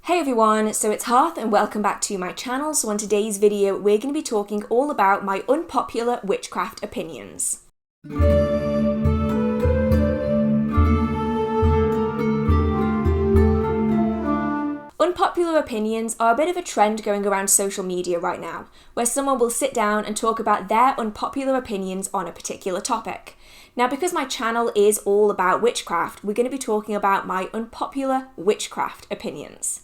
Hey everyone, so it's Hearth and welcome back to my channel. So on today's video, we're going to be talking all about my unpopular witchcraft opinions. Unpopular opinions are a bit of a trend going around social media right now, where someone will sit down and talk about their unpopular opinions on a particular topic. Now, because my channel is all about witchcraft, we're going to be talking about my unpopular witchcraft opinions.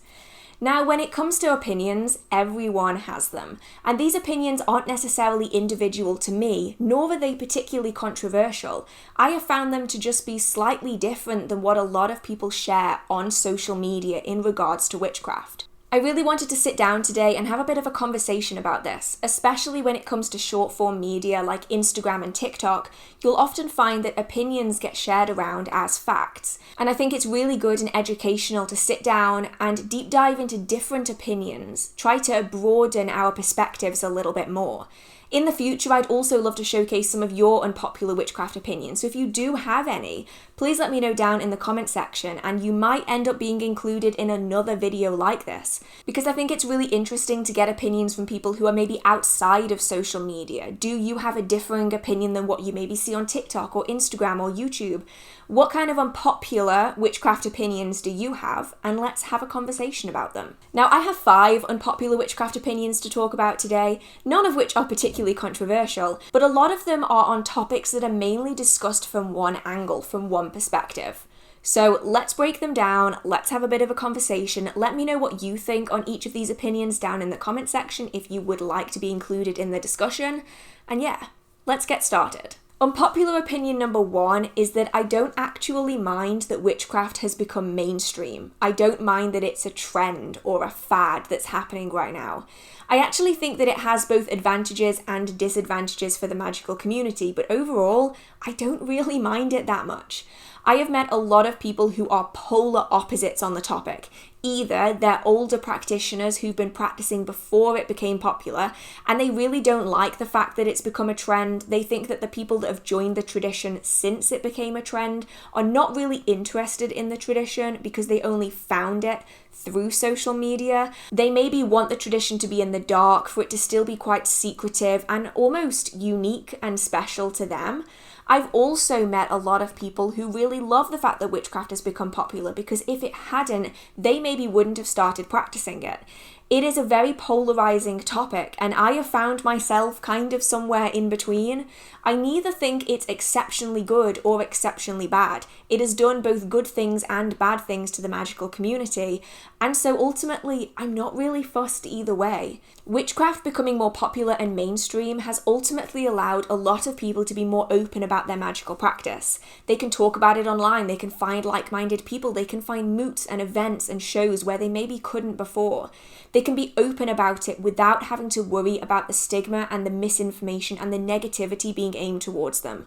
Now, when it comes to opinions, everyone has them, and these opinions aren't necessarily individual to me, nor are they particularly controversial. I have found them to just be slightly different than what a lot of people share on social media in regards to witchcraft. I really wanted to sit down today and have a bit of a conversation about this, especially when it comes to short form media like Instagram and TikTok. You'll often find that opinions get shared around as facts, and I think it's really good and educational to sit down and deep dive into different opinions, try to broaden our perspectives a little bit more. In the future, I'd also love to showcase some of your unpopular witchcraft opinions, so if you do have any, please let me know down in the comment section, and you might end up being included in another video like this, because I think it's really interesting to get opinions from people who are maybe outside of social media. Do you have a differing opinion than what you maybe see on TikTok or Instagram or YouTube? What kind of unpopular witchcraft opinions do you have? And let's have a conversation about them. Now, I have 5 unpopular witchcraft opinions to talk about today, none of which are particularly controversial, but a lot of them are on topics that are mainly discussed from one angle, from one perspective. So let's break them down, let's have a bit of a conversation. Let me know what you think on each of these opinions down in the comment section if you would like to be included in the discussion. And yeah, let's get started. Unpopular opinion number 1 is that I don't actually mind that witchcraft has become mainstream. I don't mind that it's a trend or a fad that's happening right now. I actually think that it has both advantages and disadvantages for the magical community, but overall, I don't really mind it that much. I have met a lot of people who are polar opposites on the topic. Either they're older practitioners who've been practicing before it became popular, and they really don't like the fact that it's become a trend. They think that the people that have joined the tradition since it became a trend are not really interested in the tradition because they only found it through social media. They maybe want the tradition to be in the dark, for it to still be quite secretive and almost unique and special to them. I've also met a lot of people who really love the fact that witchcraft has become popular, because if it hadn't, they maybe wouldn't have started practicing it. It is a very polarizing topic, and I have found myself kind of somewhere in between. I neither think it's exceptionally good or exceptionally bad. It has done both good things and bad things to the magical community, and so ultimately, I'm not really fussed either way. Witchcraft becoming more popular and mainstream has ultimately allowed a lot of people to be more open about their magical practice. They can talk about it online, they can find like-minded people, they can find moots and events and shows where they maybe couldn't before. They can be open about it without having to worry about the stigma and the misinformation and the negativity being aimed towards them.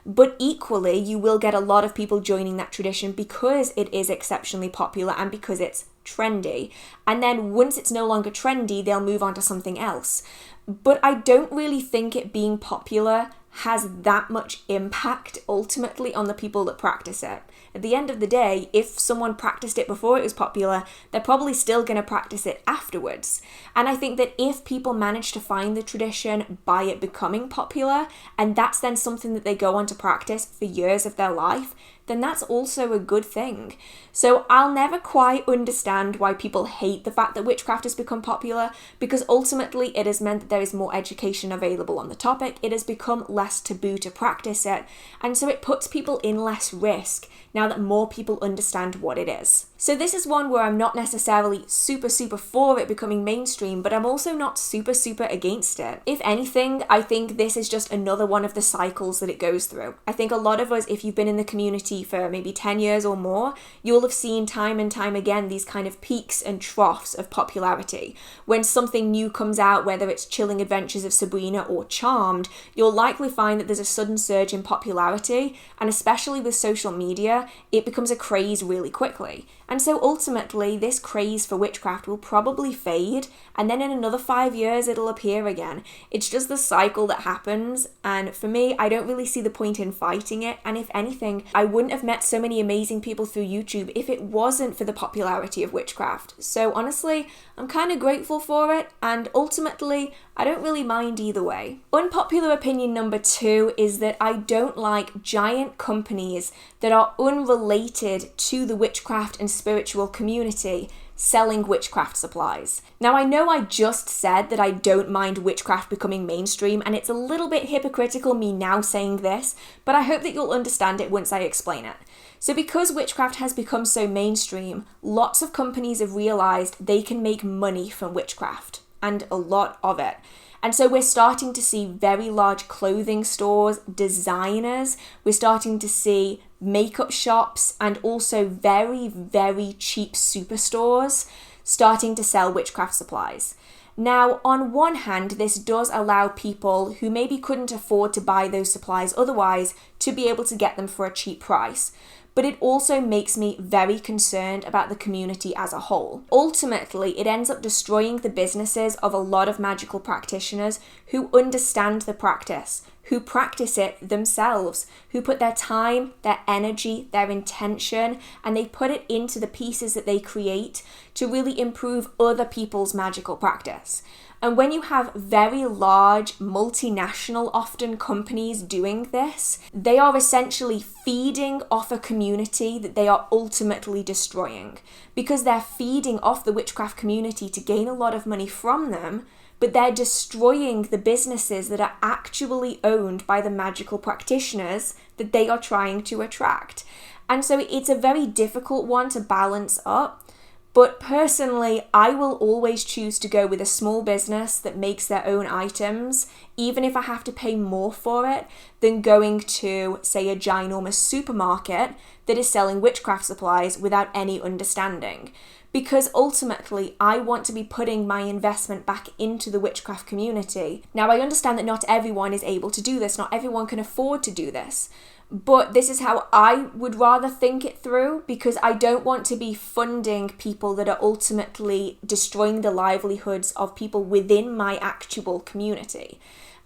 But equally, you will get a lot of people joining that tradition because it is exceptionally popular and because it's trendy. And then once it's no longer trendy, they'll move on to something else. But I don't really think it being popular has that much impact ultimately on the people that practice it. At the end of the day, if someone practiced it before it was popular, they're probably still going to practice it afterwards. And I think that if people manage to find the tradition by it becoming popular, and that's then something that they go on to practice for years of their life, then that's also a good thing. So I'll never quite understand why people hate the fact that witchcraft has become popular, because ultimately it has meant that there is more education available on the topic. It has become less taboo to practice it, and so it puts people in less risk now that more people understand what it is. So this is one where I'm not necessarily super for it becoming mainstream, but I'm also not super against it. If anything, I think this is just another one of the cycles that it goes through. I think a lot of us, if you've been in the community for maybe 10 years or more, you'll have seen time and time again these kind of peaks and troughs of popularity. When something new comes out, whether it's Chilling Adventures of Sabrina or Charmed, you'll likely find that there's a sudden surge in popularity, and especially with social media, it becomes a craze really quickly. And so ultimately, this craze for witchcraft will probably fade, and then in another 5 years, it'll appear again. It's just the cycle that happens, and for me, I don't really see the point in fighting it, and if anything, I wouldn't have met so many amazing people through YouTube if it wasn't for the popularity of witchcraft. So honestly, I'm kind of grateful for it, and ultimately, I don't really mind either way. Unpopular opinion number 2 is that I don't like giant companies that are unrelated to the witchcraft and spiritual community selling witchcraft supplies. Now, I know I just said that I don't mind witchcraft becoming mainstream, and it's a little bit hypocritical me now saying this, but I hope that you'll understand it once I explain it. So because witchcraft has become so mainstream, lots of companies have realized they can make money from witchcraft, and a lot of it. And so we're starting to see very large clothing stores, designers, we're starting to see makeup shops, and also very, very cheap superstores starting to sell witchcraft supplies. Now, on one hand, this does allow people who maybe couldn't afford to buy those supplies otherwise to be able to get them for a cheap price. But it also makes me very concerned about the community as a whole. Ultimately, it ends up destroying the businesses of a lot of magical practitioners who understand the practice, who practice it themselves, who put their time, their energy, their intention, and they put it into the pieces that they create to really improve other people's magical practice. And when you have very large, multinational, often companies doing this, they are essentially feeding off a community that they are ultimately destroying, because they're feeding off the witchcraft community to gain a lot of money from them, but they're destroying the businesses that are actually owned by the magical practitioners that they are trying to attract. And so it's a very difficult one to balance up. But personally, I will always choose to go with a small business that makes their own items, even if I have to pay more for it, than going to, say, a ginormous supermarket that is selling witchcraft supplies without any understanding. Because ultimately, I want to be putting my investment back into the witchcraft community. Now, I understand that not everyone is able to do this, not everyone can afford to do this. But this is how I would rather think it through, because I don't want to be funding people that are ultimately destroying the livelihoods of people within my actual community.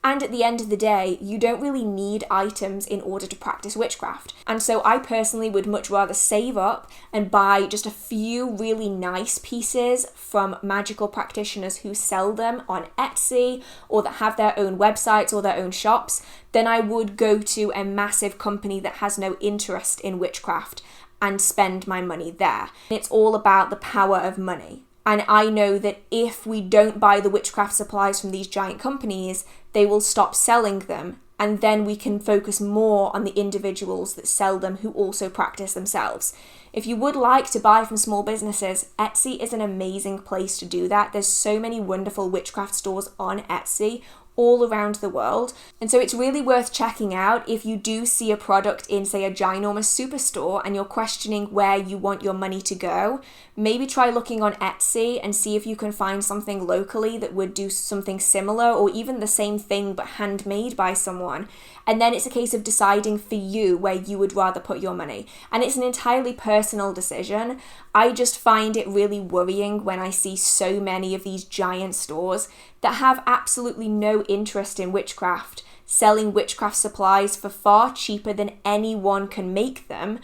And at the end of the day, you don't really need items in order to practice witchcraft. And so I personally would much rather save up and buy just a few really nice pieces from magical practitioners who sell them on Etsy or that have their own websites or their own shops than I would go to a massive company that has no interest in witchcraft and spend my money there. It's all about the power of money. And I know that if we don't buy the witchcraft supplies from these giant companies, they will stop selling them, and then we can focus more on the individuals that sell them who also practice themselves. If you would like to buy from small businesses, Etsy is an amazing place to do that. There's so many wonderful witchcraft stores on Etsy all around the world. And so it's really worth checking out if you do see a product in, say, a ginormous superstore and you're questioning where you want your money to go. Maybe try looking on Etsy and see if you can find something locally that would do something similar or even the same thing but handmade by someone. And then it's a case of deciding for you where you would rather put your money. And it's an entirely personal decision. I just find it really worrying when I see so many of these giant stores that have absolutely no interest in witchcraft, selling witchcraft supplies for far cheaper than anyone can make them,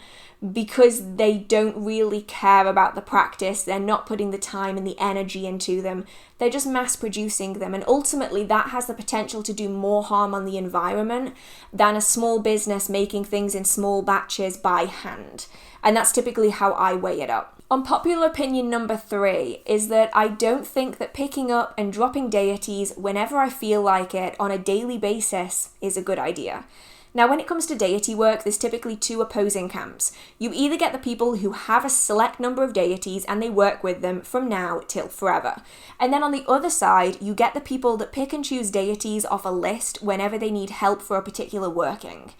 because they don't really care about the practice. They're not putting the time and the energy into them. They're just mass producing them. And ultimately that has the potential to do more harm on the environment than a small business making things in small batches by hand. And that's typically how I weigh it up. Unpopular opinion number 3 is that I don't think that picking up and dropping deities whenever I feel like it on a daily basis is a good idea. Now, when it comes to deity work, there's typically 2 opposing camps. You either get the people who have a select number of deities and they work with them from now till forever. And then on the other side, you get the people that pick and choose deities off a list whenever they need help for a particular working.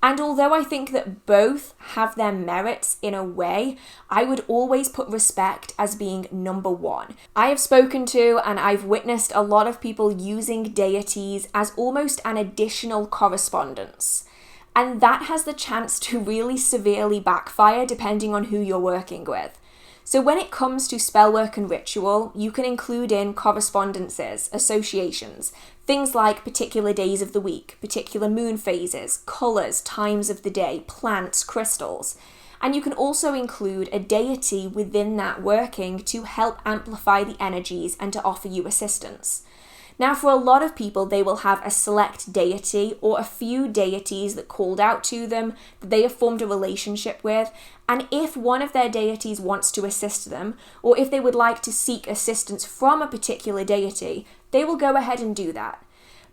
And although I think that both have their merits in a way, I would always put respect as being number 1. I have spoken to and I've witnessed a lot of people using deities as almost an additional correspondence. And that has the chance to really severely backfire depending on who you're working with. So when it comes to spellwork and ritual, you can include in correspondences, associations, things like particular days of the week, particular moon phases, colours, times of the day, plants, crystals. And you can also include a deity within that working to help amplify the energies and to offer you assistance. Now, for a lot of people, they will have a select deity or a few deities that called out to them, that they have formed a relationship with, and if one of their deities wants to assist them, or if they would like to seek assistance from a particular deity, they will go ahead and do that.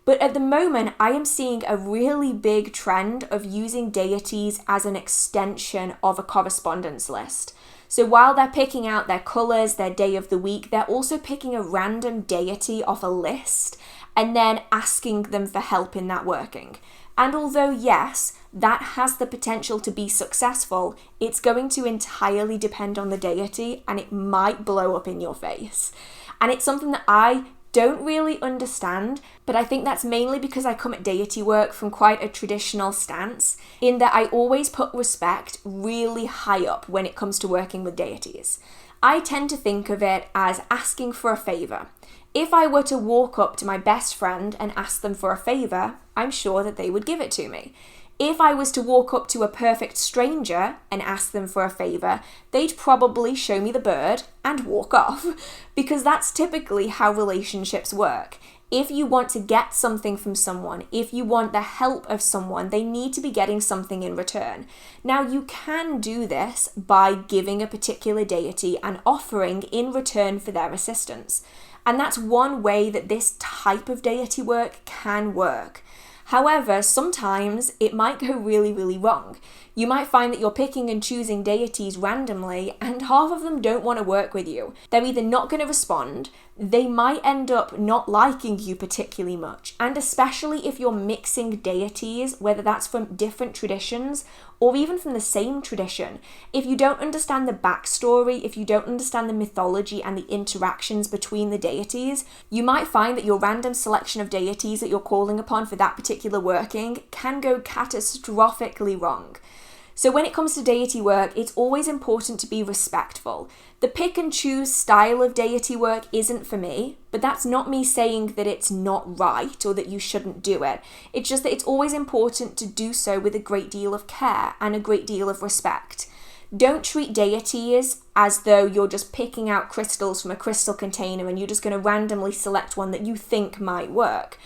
But at the moment, I am seeing a really big trend of using deities as an extension of a correspondence list. So while they're picking out their colours, their day of the week, they're also picking a random deity off a list and then asking them for help in that working. And although, yes, that has the potential to be successful, it's going to entirely depend on the deity and it might blow up in your face. And it's something that I don't really understand, but I think that's mainly because I come at deity work from quite a traditional stance, in that I always put respect really high up when it comes to working with deities. I tend to think of it as asking for a favour. If I were to walk up to my best friend and ask them for a favour, I'm sure that they would give it to me. If I was to walk up to a perfect stranger and ask them for a favour, they'd probably show me the bird and walk off, because that's typically how relationships work. If you want to get something from someone, if you want the help of someone, they need to be getting something in return. Now, you can do this by giving a particular deity an offering in return for their assistance. And that's one way that this type of deity work can work. However, sometimes it might go really, really wrong. You might find that you're picking and choosing deities randomly and half of them don't want to work with you. They're either not going to respond, they might end up not liking you particularly much. And especially if you're mixing deities, whether that's from different traditions or even from the same tradition, if you don't understand the backstory, if you don't understand the mythology and the interactions between the deities, you might find that your random selection of deities that you're calling upon for that particular working can go catastrophically wrong. So when it comes to deity work, it's always important to be respectful. The pick and choose style of deity work isn't for me, but that's not me saying that it's not right or that you shouldn't do it. It's just that it's always important to do so with a great deal of care and a great deal of respect. Don't treat deities as though you're just picking out crystals from a crystal container and you're just going to randomly select one that you think might work.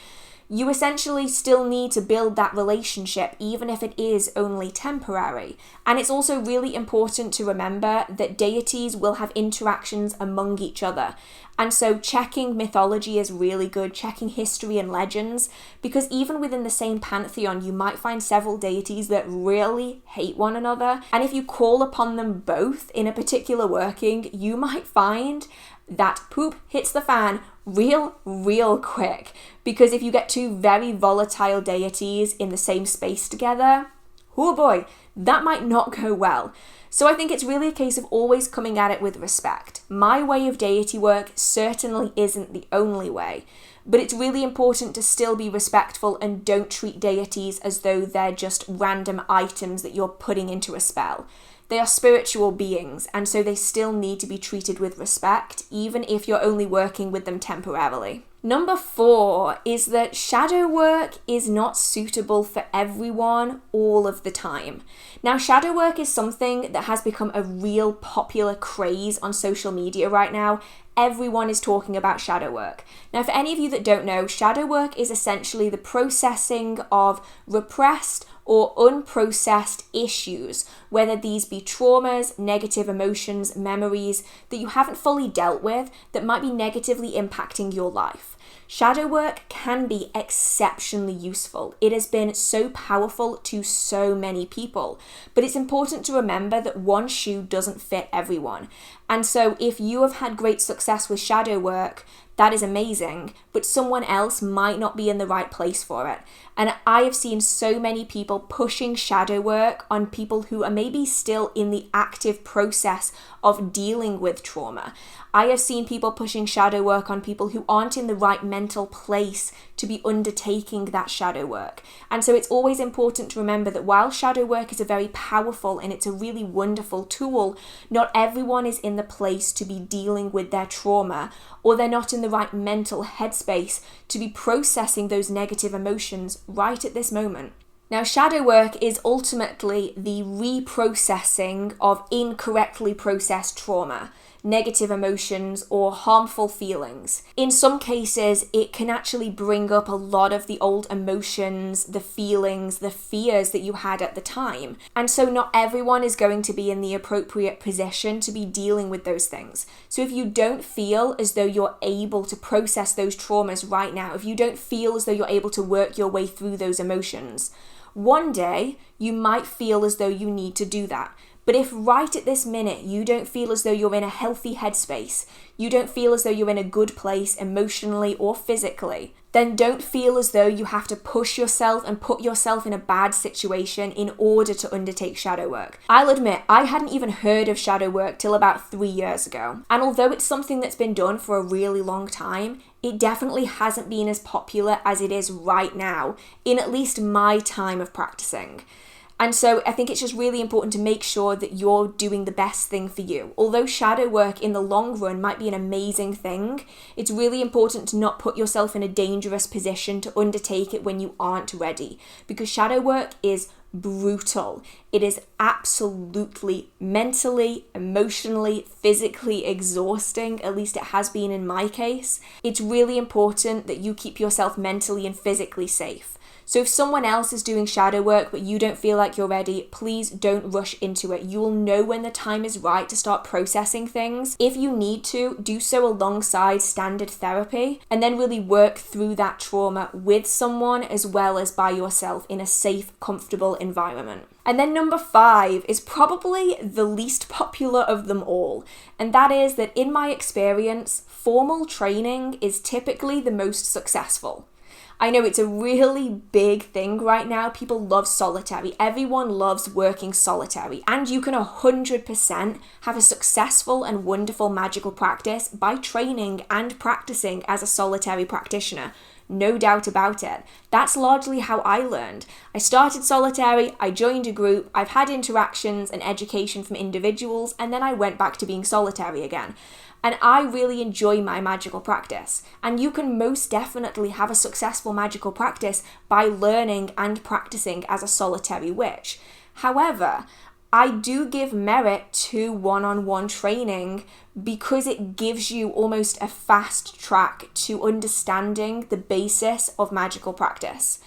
You essentially still need to build that relationship, even if it is only temporary. And it's also really important to remember that deities will have interactions among each other. And so checking mythology is really good, checking history and legends, because even within the same pantheon, you might find several deities that really hate one another. And if you call upon them both in a particular working, you might find that poop hits the fan real quick, because if you get two very volatile deities in the same space together, oh boy, that might not go well. So I think it's really a case of always coming at it with respect. My way of deity work certainly isn't the only way, but it's really important to still be respectful and don't treat deities as though they're just random items that you're putting into a spell. They are spiritual beings, and so they still need to be treated with respect, even if you're only working with them temporarily. Number 4 is that shadow work is not suitable for everyone all of the time. Now, shadow work is something that has become a real popular craze on social media right now. Everyone is talking about shadow work. Now, for any of you that don't know, shadow work is essentially the processing of repressed or unprocessed issues, whether these be traumas, negative emotions, memories that you haven't fully dealt with that might be negatively impacting your life. Shadow work can be exceptionally useful. It has been so powerful to so many people, but it's important to remember that one shoe doesn't fit everyone. And so if you have had great success with shadow work, that is amazing, but someone else might not be in the right place for it. And I have seen so many people pushing shadow work on people who are maybe still in the active process of dealing with trauma. I have seen people pushing shadow work on people who aren't in the right mental place to be undertaking that shadow work. And so it's always important to remember that while shadow work is a very powerful and it's a really wonderful tool, not everyone is in the place to be dealing with their trauma, or they're not in the right mental headspace to be processing those negative emotions right at this moment. Now, shadow work is ultimately the reprocessing of incorrectly processed trauma, negative emotions, or harmful feelings. In some cases, it can actually bring up a lot of the old emotions, the feelings, the fears that you had at the time. And so not everyone is going to be in the appropriate position to be dealing with those things. So if you don't feel as though you're able to process those traumas right now, if you don't feel as though you're able to work your way through those emotions, one day you might feel as though you need to do that. But if right at this minute you don't feel as though you're in a healthy headspace, you don't feel as though you're in a good place emotionally or physically, then don't feel as though you have to push yourself and put yourself in a bad situation in order to undertake shadow work. I'll admit, I hadn't even heard of shadow work till about 3 years ago. And although it's something that's been done for a really long time, it definitely hasn't been as popular as it is right now, in at least my time of practicing. And so I think it's just really important to make sure that you're doing the best thing for you. Although shadow work in the long run might be an amazing thing, it's really important to not put yourself in a dangerous position to undertake it when you aren't ready. Because shadow work is brutal. It is absolutely mentally, emotionally, physically exhausting. At least it has been in my case. It's really important that you keep yourself mentally and physically safe. So if someone else is doing shadow work but you don't feel like you're ready, please don't rush into it. You will know when the time is right to start processing things. If you need to, do so alongside standard therapy and then really work through that trauma with someone as well as by yourself in a safe, comfortable environment. And then number 5 is probably the least popular of them all. And that is that in my experience, formal training is typically the most successful. I know it's a really big thing right now. People love solitary. Everyone loves working solitary. And you can 100% have a successful and wonderful magical practice by training and practicing as a solitary practitioner. No doubt about it. That's largely how I learned. I started solitary, I joined a group, I've had interactions and education from individuals, and then I went back to being solitary again. And I really enjoy my magical practice. And you can most definitely have a successful magical practice by learning and practicing as a solitary witch. However, I do give merit to one-on-one training because it gives you almost a fast track to understanding the basis of magical practice.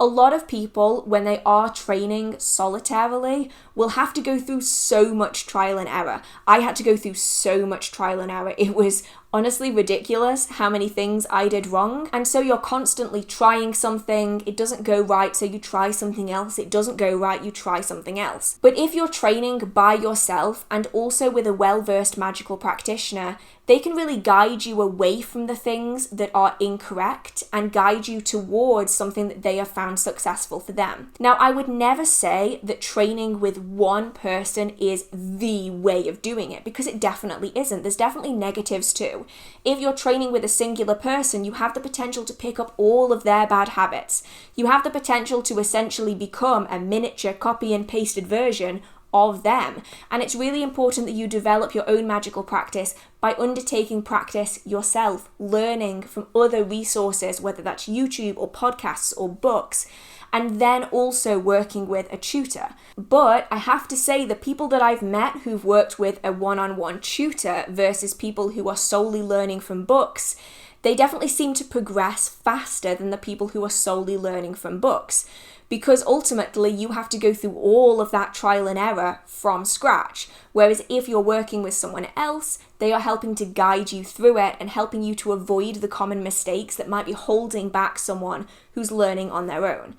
A lot of people, when they are training solitarily, will have to go through so much trial and error. I had to go through so much trial and error. It was honestly ridiculous how many things I did wrong. And so you're constantly trying something, it doesn't go right, so you try something else, it doesn't go right, you try something else. But if you're training by yourself and also with a well-versed magical practitioner, they can really guide you away from the things that are incorrect and guide you towards something that they have found successful for them. Now, I would never say that training with one person is the way of doing it, because it definitely isn't. There's definitely negatives too. If you're training with a singular person, you have the potential to pick up all of their bad habits. You have the potential to essentially become a miniature copy and pasted version of them. And it's really important that you develop your own magical practice by undertaking practice yourself, learning from other resources, whether that's YouTube or podcasts or books, and then also working with a tutor. But I have to say, the people that I've met who've worked with a one-on-one tutor versus people who are solely learning from books, they definitely seem to progress faster than the people who are solely learning from books. Because ultimately you have to go through all of that trial and error from scratch. Whereas if you're working with someone else, they are helping to guide you through it and helping you to avoid the common mistakes that might be holding back someone who's learning on their own.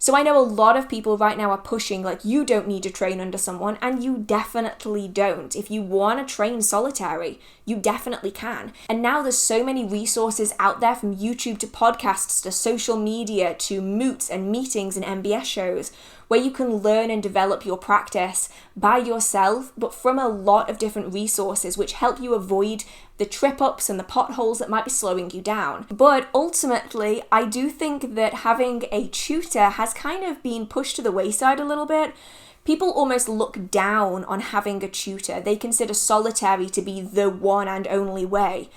So I know a lot of people right now are pushing like, you don't need to train under someone, and you definitely don't. If you want to train solitary, you definitely can. And now there's so many resources out there, from YouTube to podcasts to social media to moots and meetings and MBS shows, where you can learn and develop your practice by yourself, but from a lot of different resources which help you avoid the trip-ups and the potholes that might be slowing you down. But ultimately, I do think that having a tutor has kind of been pushed to the wayside a little bit. People almost look down on having a tutor. They consider solitary to be the one and only way.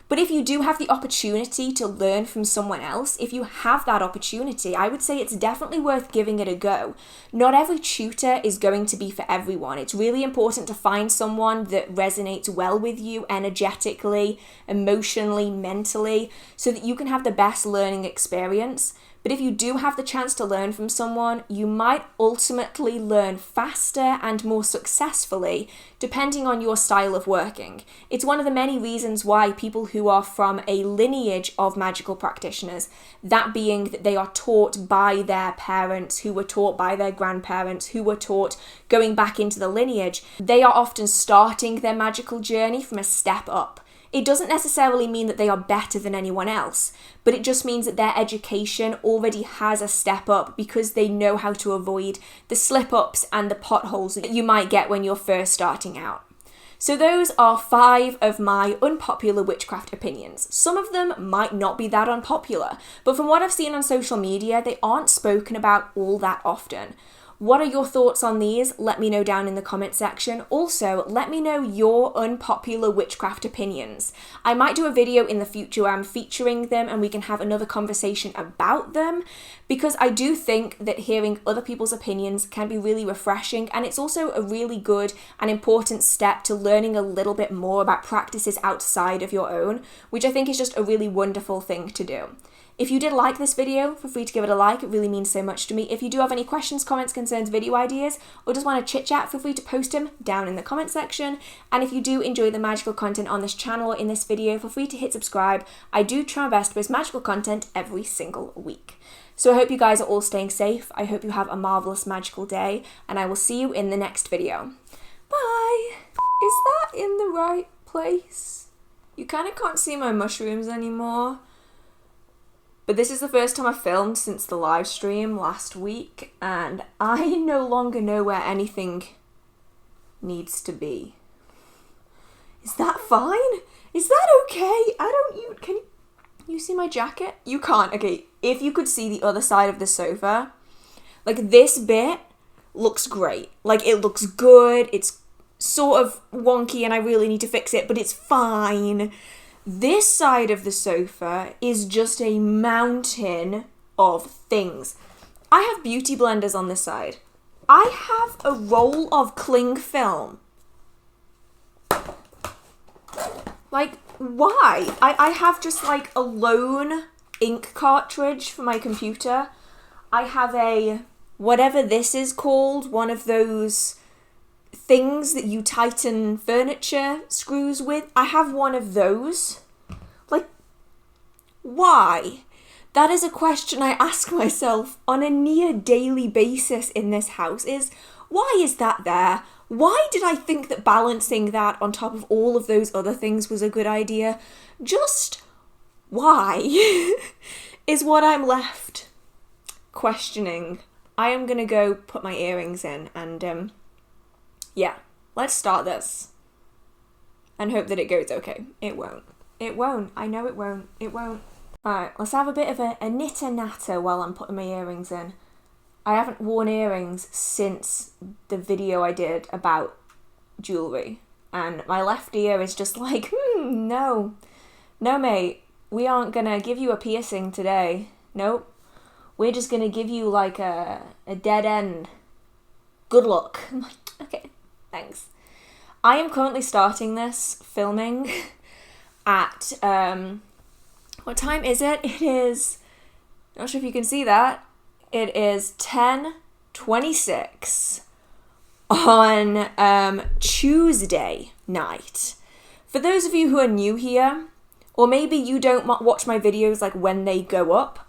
But if you do have the opportunity to learn from someone else, if you have that opportunity, I would say it's definitely worth giving it a go. Not every tutor is going to be for everyone. It's really important to find someone that resonates well with you energetically, emotionally, mentally, so that you can have the best learning experience. But if you do have the chance to learn from someone, you might ultimately learn faster and more successfully, depending on your style of working. It's one of the many reasons why people who are from a lineage of magical practitioners, that being that they are taught by their parents, who were taught by their grandparents, who were taught going back into the lineage, they are often starting their magical journey from a step up. It doesn't necessarily mean that they are better than anyone else, but it just means that their education already has a step up because they know how to avoid the slip-ups and the potholes that you might get when you're first starting out. So those are 5 of my unpopular witchcraft opinions. Some of them might not be that unpopular, but from what I've seen on social media, they aren't spoken about all that often. What are your thoughts on these? Let me know down in the comment section. Also, let me know your unpopular witchcraft opinions. I might do a video in the future where I'm featuring them and we can have another conversation about them, because I do think that hearing other people's opinions can be really refreshing, and it's also a really good and important step to learning a little bit more about practices outside of your own, which I think is just a really wonderful thing to do. If you did like this video, feel free to give it a like. It really means so much to me. If you do have any questions, comments, concerns, video ideas, or just want to chit chat, feel free to post them down in the comment section. And if you do enjoy the magical content on this channel or in this video, feel free to hit subscribe. I do try my best to post magical content every single week. So I hope you guys are all staying safe. I hope you have a marvelous magical day, and I will see you in the next video. Bye! Is that in the right place? You kind of can't see my mushrooms anymore. But this is the first time I've filmed since the live stream last week, and I no longer know where anything needs to be. Is that fine? Is that okay? Can you see my jacket? You can't. Okay, if you could see the other side of the sofa, like this bit looks great. Like it looks good. It's sort of wonky and I really need to fix it, but it's fine. This side of the sofa is just a mountain of things. I have beauty blenders on this side. I have a roll of cling film. Like, why? I have just like a lone ink cartridge for my computer. I have a, whatever this is called, one of those things that you tighten furniture screws with. I have one of those. Like, why? That is a question I ask myself on a near daily basis in this house, is why is that there? Why did I think that balancing that on top of all of those other things was a good idea? Just why is what I'm left questioning. I am gonna go put my earrings in and yeah, let's start this and hope that it goes okay. It won't. It won't. I know it won't. It won't. Alright, let's have a bit of a knitter-natter while I'm putting my earrings in. I haven't worn earrings since the video I did about jewellery. And my left ear is just like, no. No, mate. We aren't gonna give you a piercing today. Nope. We're just gonna give you like a dead end. Good luck. I'm like, okay, thanks. I am currently starting this filming at, what time is it? It is, not sure if you can see that. It is 10:26 on Tuesday night. For those of you who are new here, or maybe you don't watch my videos like when they go up,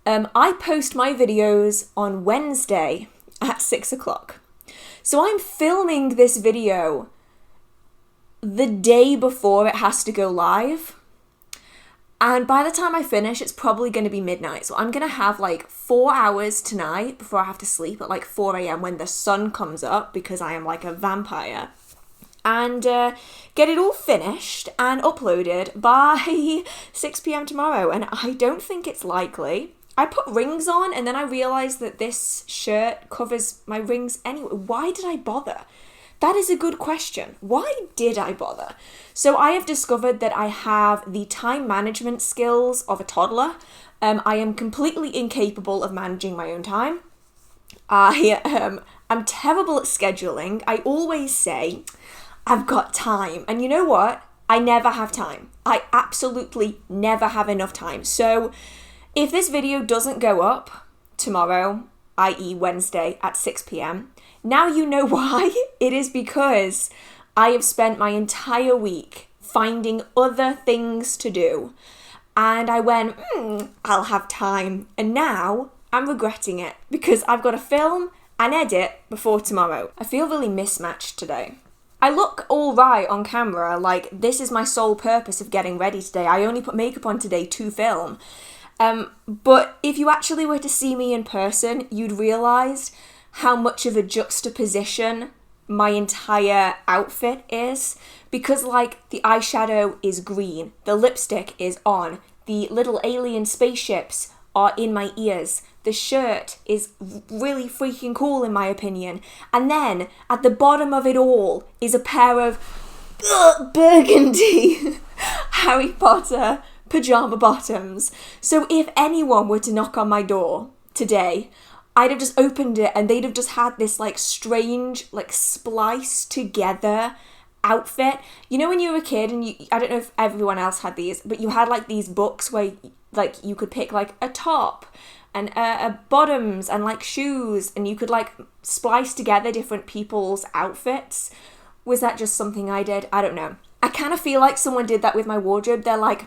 I post my videos on Wednesday at 6 o'clock. So I'm filming this video the day before it has to go live. And by the time I finish, it's probably going to be midnight. So I'm going to have like 4 hours tonight before I have to sleep at like 4 a.m. when the sun comes up, because I am like a vampire. And get it all finished and uploaded by 6 p.m. tomorrow. And I don't think it's likely. I put rings on and then I realised that this shirt covers my rings anyway. Why did I bother? That is a good question. Why did I bother? So I have discovered that I have the time management skills of a toddler. I am completely incapable of managing my own time. I'm terrible at scheduling. I always say, I've got time. And you know what? I never have time. I absolutely never have enough time. So if this video doesn't go up tomorrow, i.e. Wednesday at 6 p.m, now you know why. It is because I have spent my entire week finding other things to do. And I went, I'll have time. And now I'm regretting it because I've got to film and edit before tomorrow. I feel really mismatched today. I look all right on camera, like this is my sole purpose of getting ready today. I only put makeup on today to film. But if you actually were to see me in person, you'd realise how much of a juxtaposition my entire outfit is. Because like the eyeshadow is green, the lipstick is on, the little alien spaceships are in my ears, the shirt is really freaking cool in my opinion, and then at the bottom of it all is a pair of burgundy Harry Potter pajama bottoms. So if anyone were to knock on my door today, I'd have just opened it and they'd have just had this like strange, like spliced together outfit. You know when you were a kid and I don't know if everyone else had these, but you had like these books where like you could pick like a top and a bottoms and like shoes, and you could like splice together different people's outfits. Was that just something I did? I don't know. I kind of feel like someone did that with my wardrobe. They're like,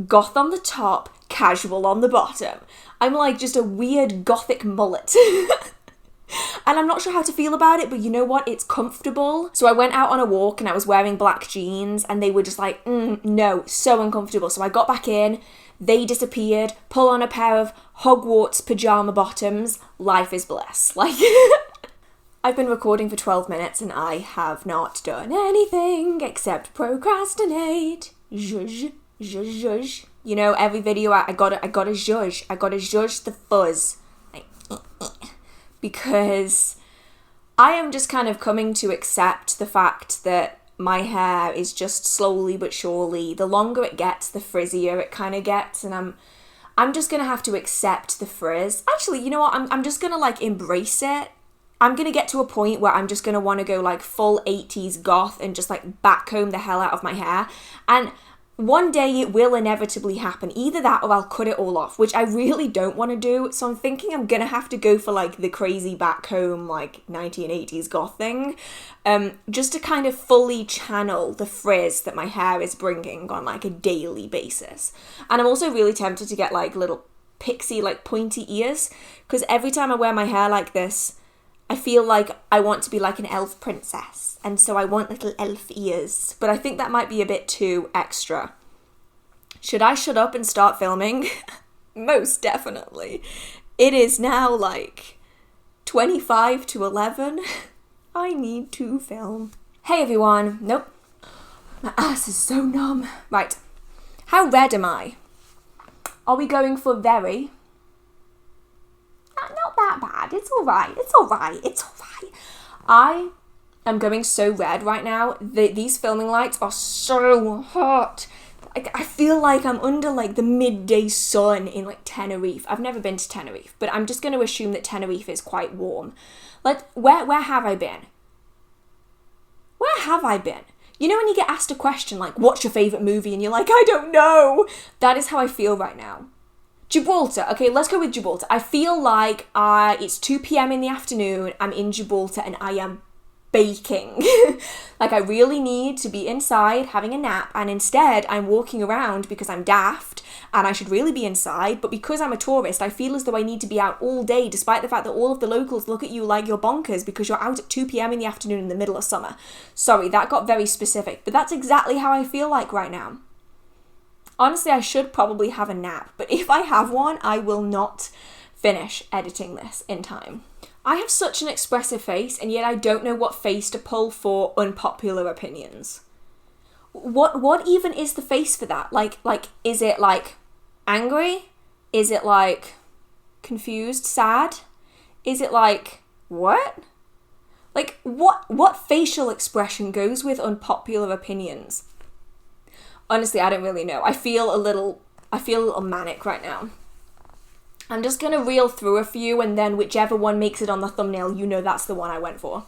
goth on the top, casual on the bottom. I'm like just a weird gothic mullet. And I'm not sure how to feel about it, but you know what? It's comfortable. So I went out on a walk and I was wearing black jeans and they were just like, no, so uncomfortable. So I got back in, they disappeared, pull on a pair of Hogwarts pajama bottoms. Life is bliss. Like, I've been recording for 12 minutes and I have not done anything except procrastinate. Zhuzh, zhuzh, zhuzh. You know, every video I gotta zhuzh. I gotta zhuzh the fuzz. Like, because I am just kind of coming to accept the fact that my hair is just slowly but surely, the longer it gets, the frizzier it kind of gets, and I'm just gonna have to accept the frizz. Actually, you know what? I'm just gonna like embrace it. I'm gonna get to a point where I'm just gonna want to go like full 80s goth and just like backcomb the hell out of my hair, and one day it will inevitably happen. Either that or I'll cut it all off, which I really don't want to do. So I'm thinking I'm gonna have to go for like the crazy backcomb, like 1980s goth thing, just to kind of fully channel the frizz that my hair is bringing on like a daily basis. And I'm also really tempted to get like little pixie, like pointy ears, because every time I wear my hair like this, I feel like I want to be like an elf princess, and so I want little elf ears, but I think that might be a bit too extra. Should I shut up and start filming? Most definitely. It is now like 25 to 11. I need to film. Hey everyone. Nope. My ass is so numb. Right. How red am I? Are we going for very? Not that bad. It's alright. It's alright. It's alright. I am going so red right now. These filming lights are so hot. I feel like I'm under like the midday sun in like Tenerife. I've never been to Tenerife, but I'm just going to assume that Tenerife is quite warm. Like, where have I been? Where have I been? You know when you get asked a question like, what's your favourite movie? And you're like, I don't know. That is how I feel right now. Gibraltar. Okay, let's go with Gibraltar. I feel like it's 2 p.m. in the afternoon, I'm in Gibraltar and I am baking. Like I really need to be inside having a nap, and instead I'm walking around because I'm daft and I should really be inside, but because I'm a tourist I feel as though I need to be out all day, despite the fact that all of the locals look at you like you're bonkers because you're out at 2 p.m. in the afternoon in the middle of summer. Sorry, that got very specific, but that's exactly how I feel like right now. Honestly, I should probably have a nap, but if I have one, I will not finish editing this in time. I have such an expressive face, and yet I don't know what face to pull for unpopular opinions. What even is the face for that? Like, is it like angry? Is it like confused, sad? Is it like, what? Like, what facial expression goes with unpopular opinions? Honestly, I don't really know. I feel a little manic right now. I'm just gonna reel through a few, and then whichever one makes it on the thumbnail, you know that's the one I went for.